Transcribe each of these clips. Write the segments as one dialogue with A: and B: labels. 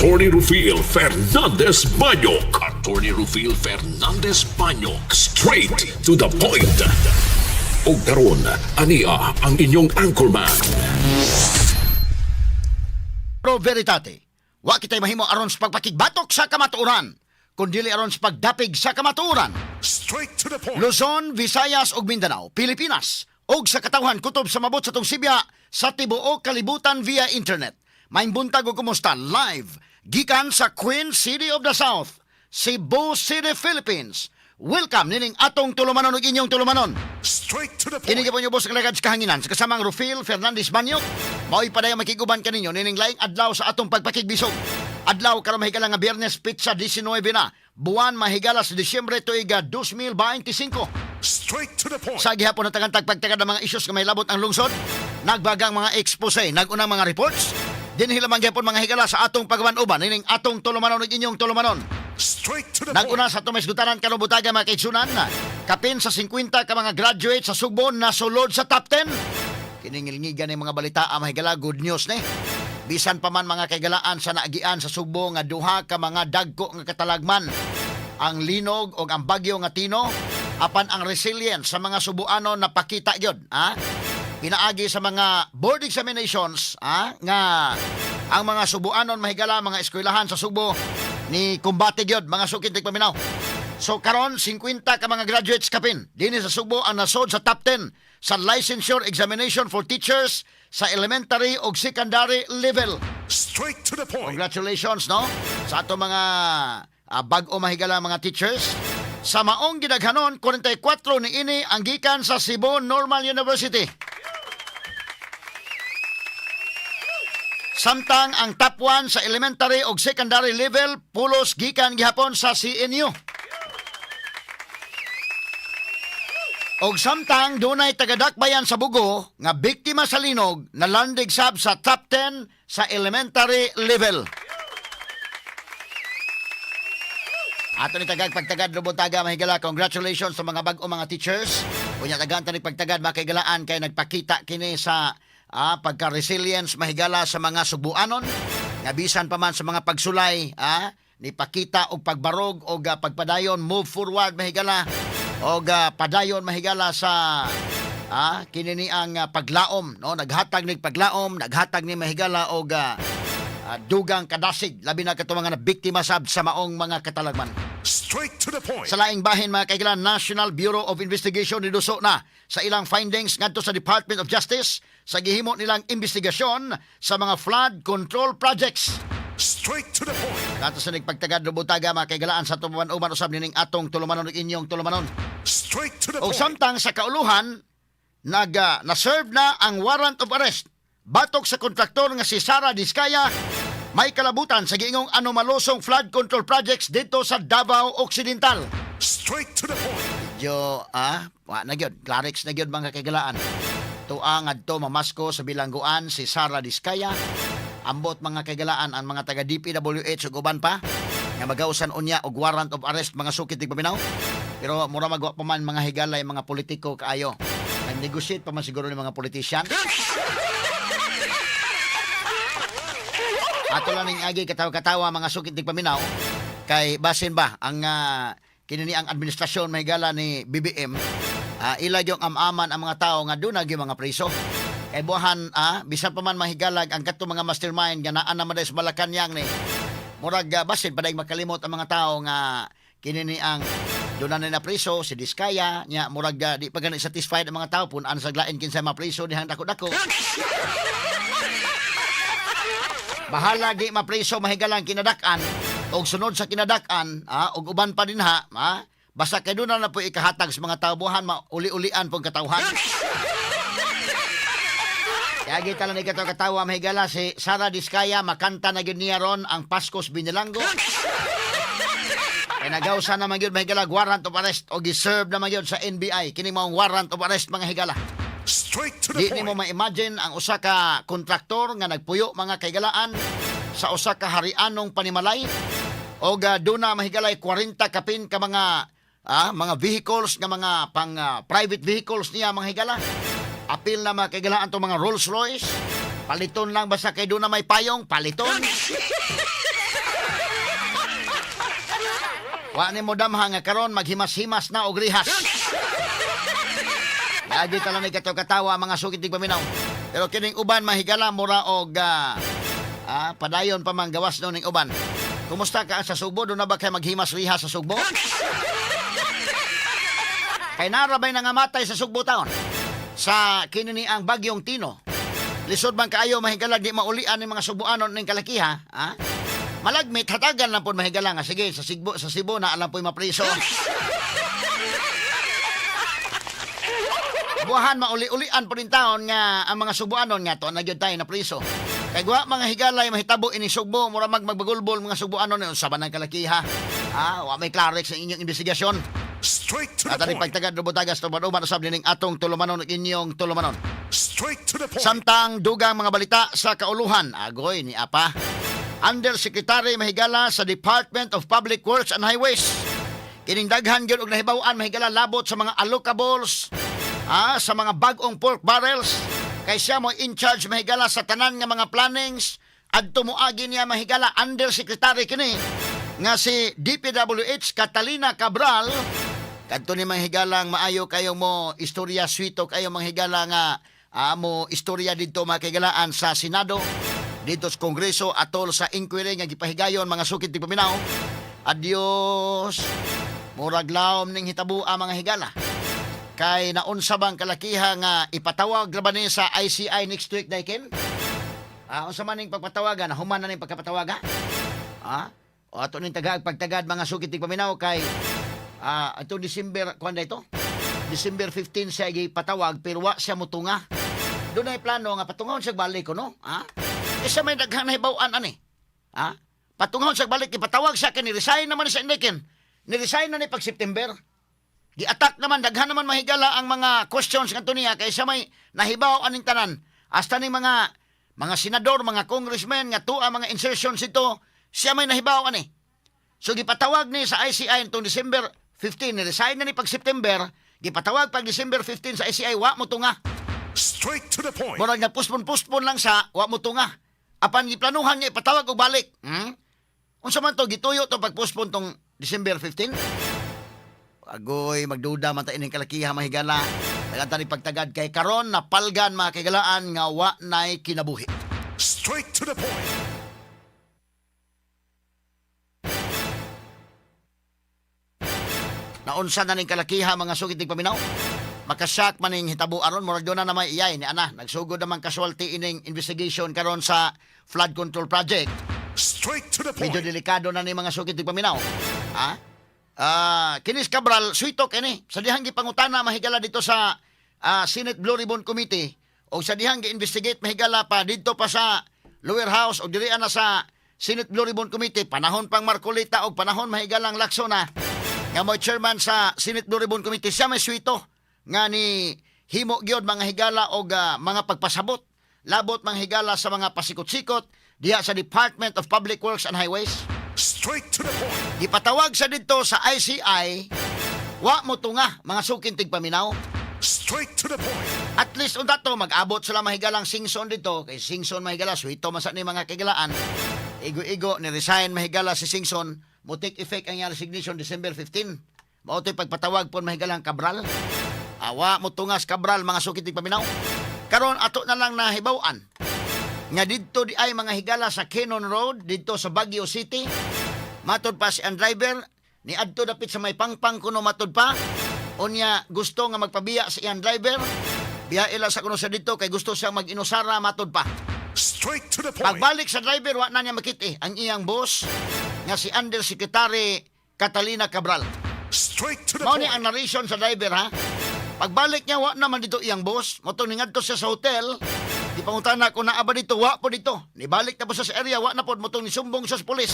A: Attorney Rufil Fernandez Banyok. Attorney Rufil Fernandez Banyok. Straight to the point. O karon, ania ang inyong anchorman.
B: Pro veritate, wa kitay mahimo aron sa pagpakigbatok sa kamatuoran, kundi aron sa pagdapig sa kamatuoran.
A: Straight to the point.
B: Luzon, Visayas ug Mindanao, Pilipinas, ug sa katawhan kutob sa mabot sa tong Sibya sa tibuok kalibutan via internet. May buntag ug kumusta live gikan sa Queen City of the South, Cebu City, Philippines. Welcome nining atong tulumanon ug inyong tulumanon.
A: Straight to the point.
B: Kini gyud po sa kalagad sa kahanginan sa kasamang Rufil Fernandez Banyok. Mao'y padayang makiguban kaninyo nining laing adlaw sa atong pagpakigbisog. Adlaw karon mahigala nga Biyernes Pizza 19 na. Buwan mahigala sa Disyembre tuig 2025.
A: Straight to the point.
B: Sa gihapon na tagantag pagtagad ng mga issues nga may labot ang lungsod, nagbagang mga expose, nagunang mga reports, dinhi lamang gihapon mga higala sa atong pagmanuban nining atong tulumanon ug inyong tulumanon.
A: Straight to the
B: Naguna sa tumis gutaran kanong butaga mga kaigsunan na kapin sa 50 ka mga graduate sa Subo na sulod sa top 10. Kiningilngigan ng mga balita ang mahigala, good news ni. Bisan pa man mga kaigalaan sa naagian sa Subo nga duha ka mga dagko nga katalagman. Ang linog o ang bagyo nga Tino, apan ang resilience sa mga Subuanon napakita gyud, ha? Pinaagi sa mga board examinations, nga ang mga Subuanon mahigala mga eskwelahan sa Subo ni kumbate gyud mga sukid tig paminaw. So karon 50 ka mga graduates kapin dinhi sa Subo ang nasod sa top 10 sa licensure examination for teachers sa elementary ug secondary level.
A: Straight to the point.
B: Congratulations no sa ato mga bag-o mahigala mga teachers. Sa maong gidaghanon 44 ni ini ang gikan sa Cebu Normal University. Samtang ang top 1 sa elementary ug secondary level pulos gikan gihapon sa CNU. Og samtang dunay tagadakbayan sa Bugo nga biktima sa linog na landig sab sa top 10 sa elementary level. Ato ni tagag pagtagad Robotaga mahigala, congratulations sa mga bag-o mga teachers. Unya tagan tani pagtagad makigalaan kay nagpakita kini sa pagka-resilience mahigala sa mga Subuanon nga bisan pa man sa mga pagsulay ni pakita og pagbarog og pagpadayon move forward mahigala og padayon mahigala sa kini ni ang paglaom no, naghatag ni paglaom, naghatag ni mahigala og dugang kadasig labi na kato mga biktima sab sa maong mga katalagman.
A: Straight to the point.
B: Sa laing bahin mga kailan, National Bureau of Investigation niduso na sa ilang findings ngadto sa Department of Justice sa gihimo nilang investigasyon sa mga flood control projects.
A: Straight to the point.
B: Kato sa nagpagtagad Robotaga mga kaigalaan sa tumuman-uman usab nining atong tulumanon ug inyong tulumanon.
A: Straight to the
B: O
A: point.
B: samtang sa kauluhan na-serve na ang warrant of arrest batok sa kontraktor nga si Sara Diskaya. May kalabutan sa giingong anomalosong flood control projects dito sa Davao Occidental.
A: Straight to the point.
B: Yo, na gyud, Clarix na gyud mga kagalaan. Tuang adto mamasko sa bilangguan si Sara Diskaya. Ambot mga kagalaan ang mga taga DPWH ug uban pa nga magausan unya og warrant of arrest mga sukit tig paminaw. Pero mura magwa pa man mga higalay mga politiko kaayo. Nag-negotiate pa man siguro ni mga politician. Ato lang ning agi katawa-katawa mga sukit tig paminaw kay basin ba ang kinini ang administrasyon mahigala ni BBM ila yung amaman ang mga tao nga doon nagi mga preso kay buhan bisan pa man mahigalag ang kato mga mastermind nga naa naman sa Malacañang ni murag basin paday makalimot ang mga tao nga kinini ang doon na preso si Diskaya nya murag di pa gani satisfied ang mga tao punan sa glain kinsa mga preso dihang dako-dako. Bahala di mapreso mahigalang kinadak-an og sunod sa kinadak-an og uban pa din basta kay doon na po ikahatag sa mga taubuhan mauli-ulian pong katawhan. Kaya kita lang ikatawa mahigala si Sara Diskaya makanta na gyud niya ron ang Paskos Binilanggo. Kay nagawsa na magyud mahigala warrant of arrest o giserve na magyud sa NBI kini maong warrant of arrest mga higala.
A: Straight to the
B: Di
A: point.
B: mo ma-imagine ang usa ka kontraktor nga nagpuyo mga kaigalaan sa usa ka harianong panimalay o doon na mahigalay 40 kapin ka mga vehicles nga mga pang private vehicles niya mga higala. Apil na mga kaigalaan to mga Rolls Royce. Paliton lang basta kay doon na may payong, paliton. Wa ni mo damha nga karon maghimas-himas na og rihas. Lagi tala ni katawa mga sugid tig paminaw. Pero kining uban mahigala mura og padayon pa man gawas no ning uban. Kumusta ka sa Sugbo? Doon na ba kay maghimas-rihas sa Sugbo? Kay narabay nangamatay sa Sugbo taon. Sa kinini ang bagyong Tino. Lisod man kaayo mahigalag di maulian ni mga Sugboanon ning kalakiha, ha? Malagmit hatagan lang pud mahigala nga sige sa Cebu na alam po'y mapriso. Buhan mauli-ulian po rin taon nga ang mga Sugboanon nga to nagyod tayo na priso. Kay guwa mga higalay mahitabo ini Sugbo mura magbagulbol mga Sugboanon ni usaban ng kalakiha. Wa may clarix sa inyong investigasyon.
A: Straight to the
B: At aning
A: point.
B: pagtagad rubotagas tuman-uman usab ning atong tulumanon ug inyong tulumanon.
A: Straight to the point.
B: Samtang dugang mga balita sa kauluhan, agoy ni Apa. Undersecretary mahigala sa Department of Public Works and Highways. Kining daghan gyud og nahibaw-an mahigala labot sa mga allocables, sa mga bag-ong pork barrels. Kay siya mo in charge mahigala sa tanan nga mga plannings. Adto moagi niya mahigala Undersecretary kini nga si DPWH Catalina Cabral. Kadto ni mahigalang maayo kayo mo istorya suito kayo manghigala nga mo istorya dito makigalaan sa Senado, dito sa Kongreso atol sa inquiry nga gipahigayon mga sukit ti paminaw. Adios. Murag laom ning hitabua mga higala. Kay naunsa bang kalakiha nga ipatawag laban ni sa ICI next week dayken? Unsa man ning pagpatawagan, human na ning pagkapatawaga? O ato ning pagtagad mga sukit ti paminaw kay ato December kuan ito? December 15 siya gipatawag pero wa siya mutunga. Doon ay plano nga patungahon siya balik ko no? Isa may daghang nahibaw-an ani. Patungahon siya balik ipatawag siya kay ni-resign naman sa indikin. Ni-resign na ni pag September. Gi-attack naman daghan naman mahigala ang mga questions ngadto niya kay siya may nahibaw aning tanan. Hasta ni mga senador, mga congressmen nga tuwa mga insertions ito, siya may nahibaw ani. So gipatawag ni sa ICI nitong December 15, ni-resign na ni pag September, gipatawag pag December 15 sa ICI, wa mo tunga.
A: Straight to the point.
B: Murag nagpuspon-puspon lang sa wa mo tunga. Apan giplanuhan niya ipatawag og balik. Unsa man to gituyo to pagpuspon tong December 15? Agoy magduda man ta ining kalakiha mahigala. Daganta ni pagtagad kay karon napalgan mga kagalaan nga wa nay kinabuhi.
A: Straight to the point.
B: Naunsa na ning kalakiha mga sugid tig paminaw. Makasyak man ning hitabo aron murag do na may iyay ni ana nagsugod naman casualty ining investigation karon sa flood control project.
A: Straight to the point.
B: Medyo delikado na ni mga sugid tig paminaw. Kinis Cabral suito kini sa dihang gipangutana mahigala dito sa Senate Blue Ribbon Committee o sa dihang gi-investigate mahigala pa dito pa sa lower house o diri na sa Senate Blue Ribbon Committee panahon pang Marcolita o panahon mahigalang Lacson nga mo chairman sa Senate Blue Ribbon Committee siya may suito nga ni himo gyud mga higala og mga pagpasabot labot mga higala sa mga pasikot-sikot diha sa Department of Public Works and Highways.
A: Straight to the point.
B: Gipatawag sa dito sa ICI, wa mo tunga mga sukin tig paminaw.
A: Straight to the point.
B: At least unta to mag-abot sila mahigalang Singson dito kay Singson mahigala suito man sa ni mga kigalaan. Igo-igo ni resign mahigala si Singson, mo take effect ang iyang resignation December 15. Mao to'y pagpatawag pon mahigalang Cabral. Wa mo tungas Cabral mga sukin tig paminaw. Karon ato na lang nahibaw-an nga dito di ay mga higala sa Cannon Road dito sa Baguio City. Matod pa si ang driver ni adto dapit sa may pangpang kuno matod pa. Unya gusto nga magpabiya sa iyang driver. Biya ila sa kuno sa dito kay gusto siya mag-inusara matod pa.
A: Straight to the point.
B: Pagbalik sa driver wa na niya makiti ang iyang boss nga si Undersecretary Catalina Cabral.
A: Straight to the
B: Mao ni
A: point.
B: ang narration sa driver Pagbalik niya wa naman dito iyang boss. Moto ni ngadto siya sa hotel. Di pangutana ko na aba dito, wa po dito. Nibalik na po sa area, wa na po motong ni sumbong sa pulis.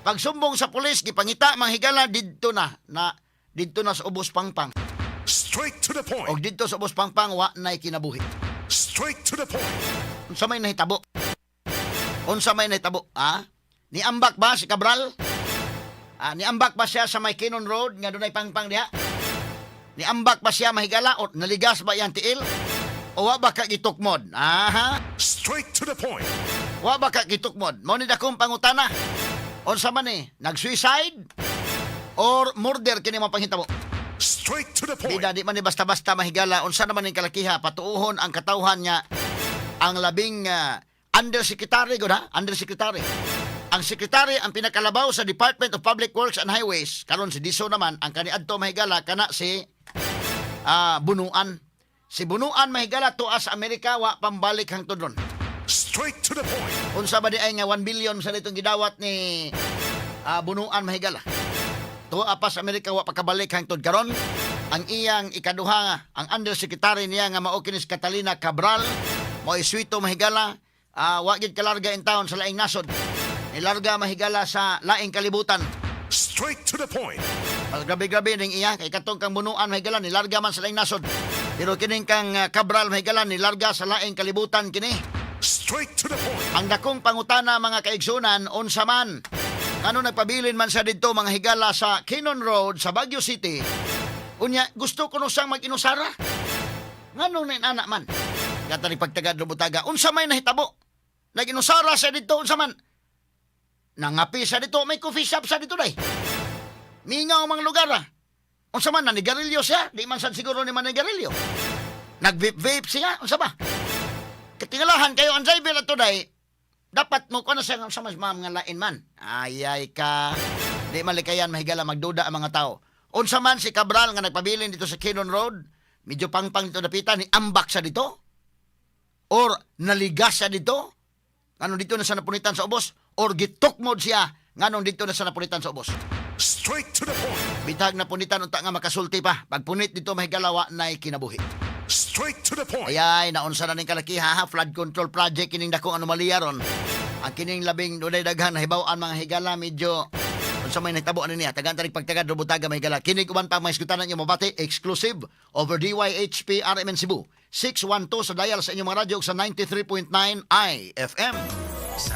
B: Pag sumbong sa pulis, gipangita manghigala didto na didto na sa Ubos Pangpang.
A: Straight to the point.
B: Og didto sa Ubos Pangpang wa nay kinabuhi.
A: Straight to the point.
B: Unsa may nahitabo? Unsa may nahitabo? Niambak ba si Cabral? Niambak ba siya sa may Cannon Road nga dunay pangpang diha? Niambak ba siya mahigala o naligas ba iyang tiil? O wa ba ka gitukmod?
A: Straight to the point.
B: Wa ba ka gitukmod? Mao ni dakong pangutana. Unsa man nag-suicide? or murder kini mga panghitabo.
C: Straight to the point.
B: Bida di man ni basta-basta mahigala unsa naman ning kalakiha patuuhon ang katawhan niya ang labing undersecretary gud ha, undersecretary. Ang sekretary ang pinakalabaw sa Department of Public Works and Highways karon si Diso naman ang kaniadto mahigala kana si Bunuan. Si Bunuan mahigala tuas Amerika wa pambalik hangtod ron.
C: Straight to the point.
B: Unsa ba di ay nga 1 billion sa ditong gidawat ni Bunuan mahigala. Tuwa pa sa Amerika wa pakabalik hangtod karon. Ang iyang ikaduha ang undersecretary niya nga mao kinis Catalina Cabral mo iswito mahigala wa gid kalarga in town sa laing nasod. Nilarga mahigala sa laing kalibutan.
C: Straight to the point.
B: Grabe-grabe ning iya kay katong kang Bunuan mahigala nilarga man sa laing nasod. Pero kining kang Cabral mahigala nilarga sa laing kalibutan kini.
C: Straight to the point.
B: Ang dakong pangutana mga kaigsunan unsa man ano nagpabilin man sa didto mga higala sa Kinon Road sa Baguio City. Unya gusto ko no siyang mag-inusara. Nganong anak man? Kata ni pagtagad lubutaga unsa may nahitabo? Nag-inusara sa didto unsa man? Nangapi sa didto may coffee shop sa didto day. Mingaw mang lugar. Unsa man nanigarilyo siya? Di man sad siguro ni manigarilyo. Nag-vape siya unsa ba? Katingalahan kayo ang driver ato day. Dapat mo ko na siya sa mas mga lain man. Ayay ka. Di malikayan mahigala magduda ang mga tao. Unsa man si Cabral nga nagpabilin dito sa Kinon Road, medyo pangpang dito napitan, ni ambak sa dito? Or naligas sa dito? Nganong dito na sa napunitan sa ubos? Or gitukmod siya? Nganong dito na sa napunitan sa ubos?
C: Straight to the point.
B: Bitag na punitan unta nga makasulti pa. Pagpunit dito mahigalawa na'y kinabuhi.
C: Straight to the point.
B: Ayay, naunsa na ning kalakiha ha, flood control project kining dakong anomalya ron. Ang kining labing dunay daghan nahibaw-an mga higala medyo unsa may nahitabo ani niya tagan tarig pagtagad robutaga may higala. Kining uban pa mga iskutanan niyo mabati exclusive over DYHP RMN Cebu 612 sa dial sa inyong mga radyo sa 93.9 IFM.
C: Sa